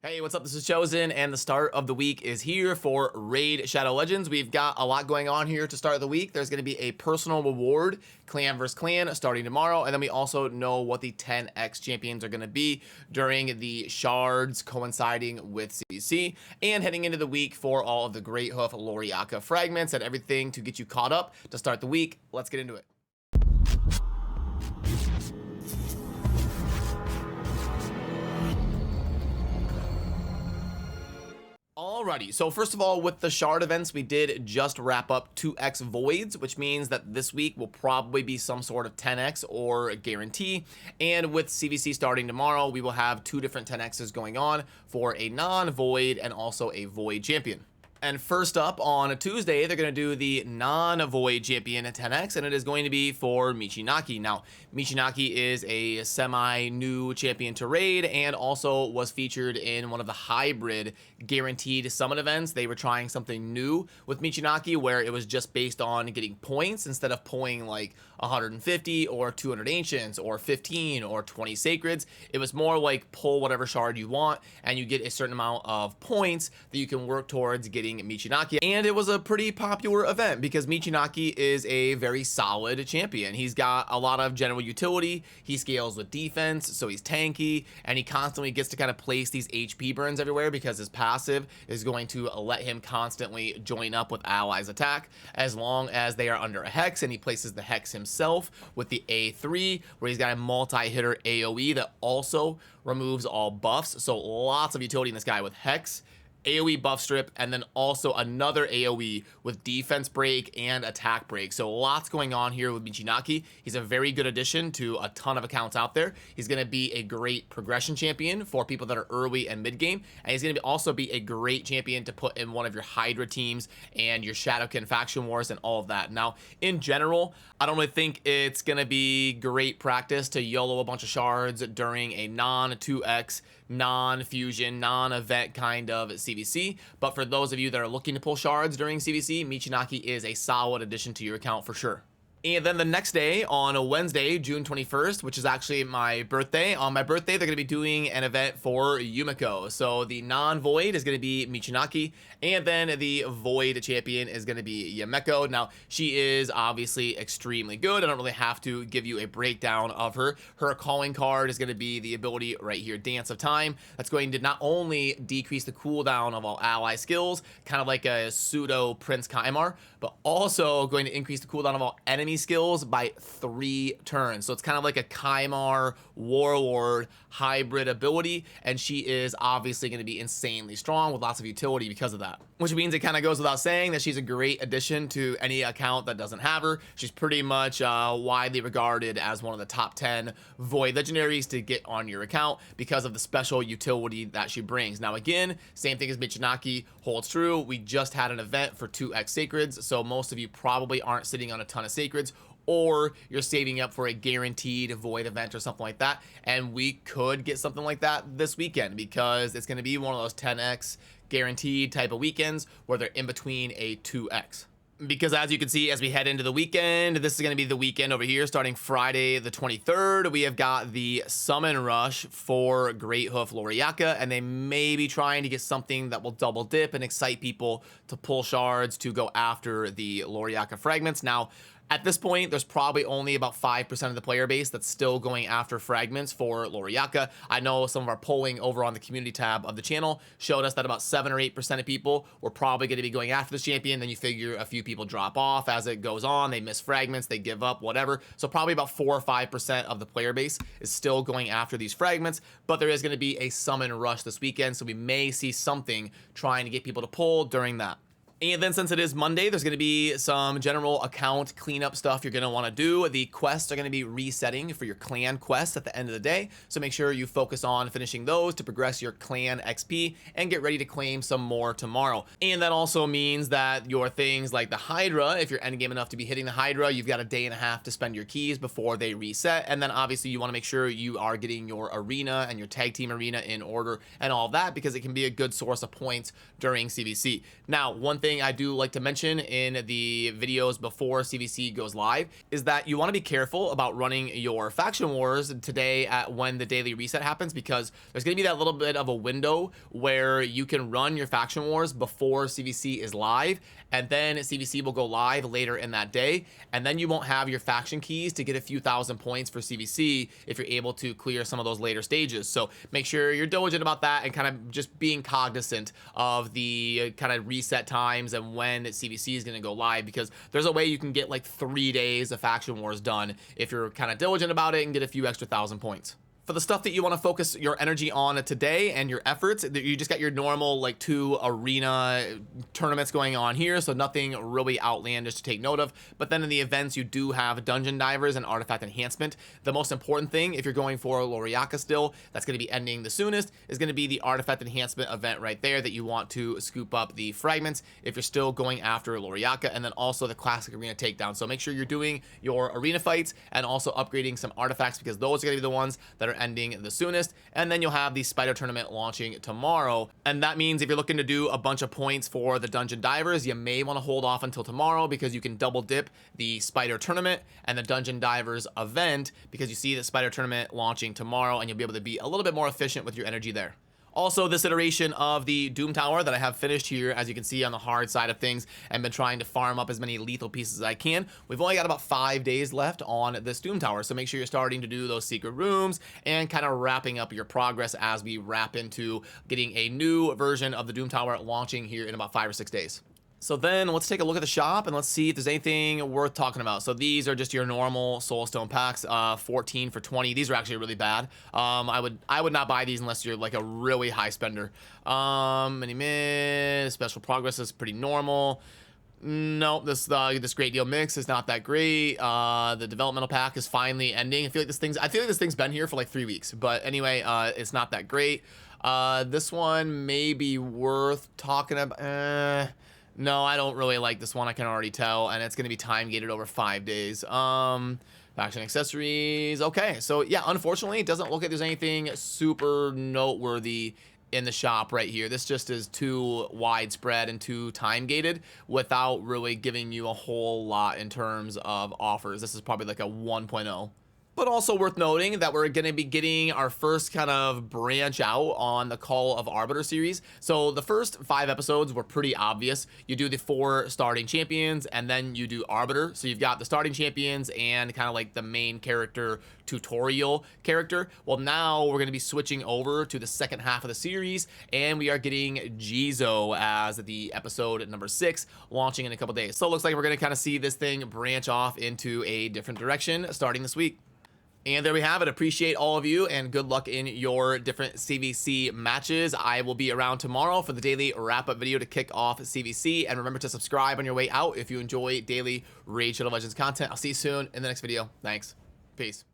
Hey, what's up? This is Chosen, and the start of the week is here for Raid Shadow Legends. We've got a lot going on here to start the week. There's going to be a personal reward, clan versus clan, starting tomorrow, and then we also know what the 10x champions are going to be during the shards coinciding with CvC, and heading into the week for all of the Great Hoof Loriaka fragments and everything to get you caught up to start the week. Let's get into it. Alrighty, so first of all, with the shard events, we did just wrap up 2x voids, which means that this week will probably be some sort of 10x or guarantee. And with CvC starting tomorrow, we will have two different 10x's going on for a non-void and also a void champion. And first up on a Tuesday, they're going to do the non-void champion at 10x, and it is going to be for Michinaki. Now, Michinaki is a semi-new champion to raid and also was featured in one of the hybrid guaranteed summon events. They were trying something new with Michinaki where it was just based on getting points instead of pulling like 150 or 200 ancients or 15 or 20 sacreds. It was more like pull whatever shard you want and you get a certain amount of points that you can work towards getting Michinaki. And it was a pretty popular event because Michinaki is a very solid champion. He's got a lot of general utility. He scales with defense, so he's tanky, and he constantly gets to kind of place these HP burns everywhere because his passive is going to let him constantly join up with allies attack as long as they are under a hex, and he places the hex himself with the A3 where he's got a multi-hitter AoE that also removes all buffs. So lots of utility in this guy with hex, AoE buff strip, and then also another AoE with defense break and attack break. So lots going on here with Michinaki. He's a very good addition to a ton of accounts out there. He's going to be a great progression champion for people that are early and mid game, and he's going to also be a great champion to put in one of your Hydra teams and your Shadowkin faction wars and all of that. Now, in general, I don't really think it's going to be great practice to YOLO a bunch of shards during a non-2x, non-fusion, non-event kind of CvC, but for those of you that are looking to pull shards during CvC, Michinaki is a solid addition to your account for sure. And then the next day, on a Wednesday, June 21st, which is actually my birthday, on my birthday, they're going to be doing an event for Yumiko. So the non-void is going to be Michinaki, and then the void champion is going to be Yumiko. Now, she is obviously extremely good. I don't really have to give you a breakdown of her. Her calling card is going to be the ability right here, Dance of Time. That's going to not only decrease the cooldown of all ally skills, kind of like a pseudo Prince Kaimar, but also going to increase the cooldown of all enemy skills by 3 turns. So it's kind of like a Kaimar Warlord hybrid ability, and she is obviously going to be insanely strong with lots of utility because of that. Which means it kind of goes without saying that she's a great addition to any account that doesn't have her. She's pretty much widely regarded as one of the top 10 Void legendaries to get on your account because of the special utility that she brings. Now again, same thing as Michinaki holds true. We just had an event for 2x Sacreds, so most of you probably aren't sitting on a ton of Sacreds, or you're saving up for a guaranteed void event or something like that, and we could get something like that this weekend because it's going to be one of those 10x guaranteed type of weekends where they're in between a 2x. Because as you can see, as we head into the weekend, this is going to be the weekend over here starting Friday the 23rd. We have got the summon rush for Great Hoof Loriaka, and they may be trying to get something that will double dip and excite people to pull shards to go after the Loriaka fragments. Now, at this point, there's probably only about 5% of the player base that's still going after fragments for Loriaka. I know some of our polling over on the community tab of the channel showed us that about 7 or 8% of people were probably going to be going after this champion. Then you figure a few people drop off as it goes on. They miss fragments, they give up, whatever. So probably about 4 or 5% of the player base is still going after these fragments, but there is going to be a summon rush this weekend, so we may see something trying to get people to pull during that. And then since it is Monday, there's going to be some general account cleanup stuff you're going to want to do. The quests are going to be resetting for your clan quests at the end of the day. So make sure you focus on finishing those to progress your clan XP and get ready to claim some more tomorrow. And that also means that your things like the Hydra, if you're endgame enough to be hitting the Hydra, you've got a day and a half to spend your keys before they reset. And then obviously you want to make sure you are getting your arena and your tag team arena in order and all of that because it can be a good source of points during CvC. Now, one thing thing I do like to mention in the videos before CvC goes live is that you want to be careful about running your faction wars today at when the daily reset happens, because there's going to be that little bit of a window where you can run your faction wars before CvC is live, and then CvC will go live later in that day, and then you won't have your faction keys to get a few thousand points for CvC if you're able to clear some of those later stages. So make sure you're diligent about that and kind of just being cognizant of the kind of reset times and when CvC is going to go live, because there's a way you can get like 3 days of faction wars done if you're kind of diligent about it and get a few extra thousand points. For the stuff that you want to focus your energy on today and your efforts, you just got your normal like 2 arena tournaments going on here, so nothing really outlandish to take note of. But then in the events, you do have dungeon divers and artifact enhancement. The most important thing, if you're going for Loriaka still, that's going to be ending the soonest, is going to be the artifact enhancement event right there that you want to scoop up the fragments if you're still going after Loriaka, and then also the classic arena takedown. So make sure you're doing your arena fights and also upgrading some artifacts, because those are going to be the ones that are ending the soonest. And then you'll have the spider tournament launching tomorrow, and that means if you're looking to do a bunch of points for the dungeon divers, you may want to hold off until tomorrow, because you can double dip the spider tournament and the dungeon divers event, because you see the spider tournament launching tomorrow, and you'll be able to be a little bit more efficient with your energy there. Also, this iteration of the Doom Tower that I have finished here, as you can see on the hard side of things, and been trying to farm up as many lethal pieces as I can. We've only got about 5 days left on this Doom Tower, so make sure you're starting to do those secret rooms and kind of wrapping up your progress as we wrap into getting a new version of the Doom Tower launching here in about 5 or 6 days. So then let's take a look at the shop and let's see if there's anything worth talking about. So these are just your normal soulstone packs, 14 for 20. These are actually really bad. I would not buy these unless you're like a really high spender. Mini miss, special progress is pretty normal. No, this great deal mix is not that great. The developmental pack is finally ending. I feel like this thing's been here for like 3 weeks, but anyway, it's not that great. This one may be worth talking about. No, I don't really like this one, I can already tell, and it's going to be time gated over 5 days. Faction accessories, okay, so yeah, unfortunately, it doesn't look like there's anything super noteworthy in the shop right here. This just is too widespread and too time gated without really giving you a whole lot in terms of offers. This is probably like a 1.0. But also worth noting that we're going to be getting our first kind of branch out on the Call of Arbiter series. So the first 5 episodes were pretty obvious. You do the 4 starting champions, and then you do Arbiter. So you've got the starting champions and kind of like the main character tutorial character. Well, now we're going to be switching over to the second half of the series, and we are getting Jizo as the episode number 6 launching in a couple days. So it looks like we're going to kind of see this thing branch off into a different direction starting this week. And there we have it. Appreciate all of you, and good luck in your different CvC matches. I will be around tomorrow for the daily wrap-up video to kick off CvC. And remember to subscribe on your way out if you enjoy daily Raid Shadow Legends content. I'll see you soon in the next video. Thanks. Peace.